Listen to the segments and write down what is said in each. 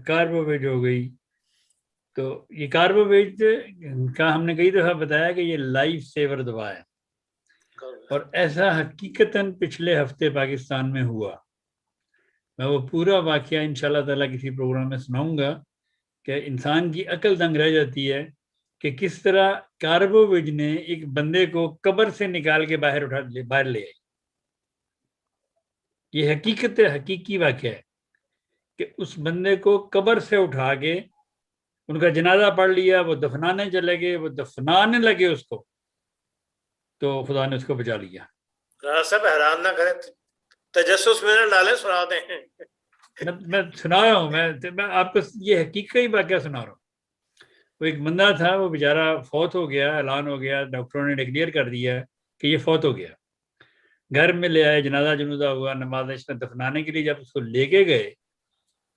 کاربوویج ہو گئی. تو یہ کاربوویج کا ہم نے کئی دفعہ بتایا کہ یہ لائف سیور دوا ہے, اور ایسا حقیقتاً پچھلے ہفتے پاکستان میں ہوا. میں وہ پورا واقعہ انشاءاللہ تعالیٰ کسی پروگرام میں سناؤں گا کہ انسان کی عقل دنگ رہ جاتی ہے کہ کس طرح کاربوویج نے ایک بندے کو قبر سے نکال کے باہر لے آئی. یہ حقیقی واقعہ ہے کہ اس بندے کو قبر سے اٹھا کے ان کا جنازہ پڑھ لیا, وہ دفنانے چلے گئے, وہ دفنانے لگے اس کو, تو خدا نے اس کو بچا لیا. سب حیران نہ کریں, تجسس میں نہ ڈالیں, سنا دیں. میں سنا رہا ہوں, میں آپ کو یہ حقیقی واقعہ سنا رہا ہوں. وہ ایک بندہ تھا, وہ بیچارہ فوت ہو گیا, اعلان ہو گیا, ڈاکٹروں نے ڈکلیئر کر دیا کہ یہ فوت ہو گیا. گھر میں لے آئے, جنازہ ہوا, نماز میں دفنانے کے لیے جب اس کو لے کے گئے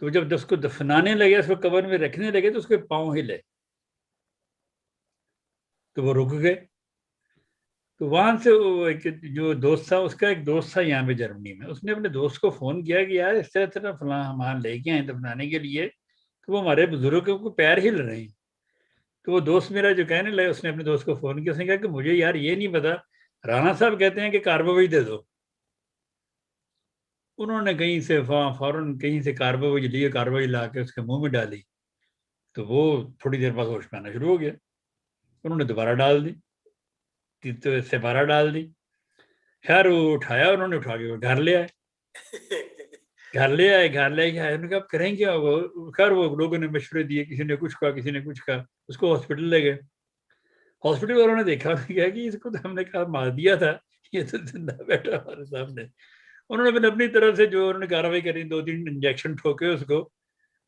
تو جب اس کو دفنانے لگے, اس کو قبر میں رکھنے لگے تو اس کے پاؤں ہلے, تو وہ رک گئے. تو وہاں سے جو دوست تھا, اس کا ایک دوست تھا یہاں پہ جرمنی میں, اس نے اپنے دوست کو فون کیا کہ یار اس طرح فلاں ہم لے کے آئے دفنانے کے لیے, تو وہ ہمارے بزرگوں کو پیر ہل رہے ہیں. تو وہ دوست میرا جو کہنے لگا, اس نے اپنے دوست کو فون کیا, اس نے کہا کہ مجھے یار یہ نہیں پتا, رانا صاحب کہتے ہیں کہ کاربوویج دے دو. انہوں نے کہیں سے فوراً کہیں سے کاربوویج لیے, کاربوویج لا کے اس کے منہ میں ڈالی, تو وہ تھوڑی دیر بعد ہوش میں آنا شروع ہو گیا. انہوں نے دوبارہ ڈال دی, تو دوبارہ ڈال دی. خیر وہ اٹھایا, انہوں نے اٹھا کے گھر لے آئے. گھر لے آئے انہوں نے کہا کریں کیا. خیر وہ لوگوں نے مشورے دیے, کسی نے کچھ کہا, کسی نے کچھ کہا. اس کو ہاسپٹل لے گئے. ہاسپٹل والوں نے دیکھا, کہا کہ اس کو تو ہم نے کہا مار دیا تھا, یہ تو زندہ بیٹھا ہمارے سامنے. انہوں نے اپنی طرف سے جو انہوں نے کارروائی کری, 2-3 انجیکشن ٹھوکے اس کو,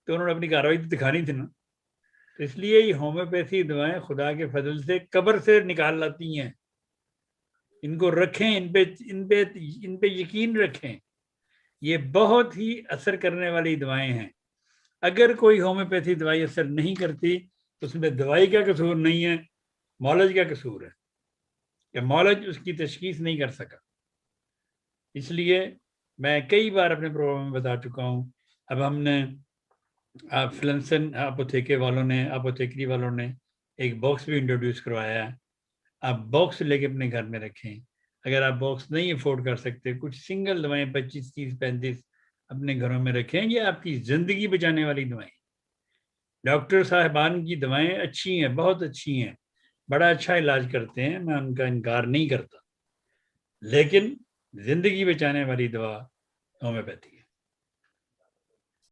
تو انہوں نے اپنی کارروائی تو دکھانی تھی نا. تو اس لیے یہ ہومیوپیتھی دوائیں خدا کے فضل سے قبر سے نکال لاتی ہیں. ان کو رکھیں, ان پہ یقین رکھیں. یہ بہت ہی اثر کرنے والی دوائیں ہیں. اگر کوئی ہومیوپیتھی دوائی اثر نہیں کرتی تو اس میں دوائی کا قصور نہیں ہے, معالج کا قصور ہے, کہ معالج اس کی تشخیص نہیں کر سکا. اس لیے میں کئی بار اپنے پروگرام میں بتا چکا ہوں. اب ہم نے فلنسن اپوتھیکے والوں نے, اپوتھیکری والوں نے ایک باکس بھی انٹروڈیوس کروایا ہے. آپ باکس لے کے اپنے گھر میں رکھیں. اگر آپ باکس نہیں افورڈ کر سکتے, کچھ سنگل دوائیں 25, 30, 35 اپنے گھروں میں رکھیں. یہ آپ کی زندگی بچانے والی دوائیں. ڈاکٹر صاحبان کی دوائیں اچھی ہیں, بہت اچھی ہیں, بڑا اچھا علاج کرتے ہیں, میں ان کا انکار نہیں کرتا, لیکن زندگی بچانے والی دوا ہومیوپیتھی.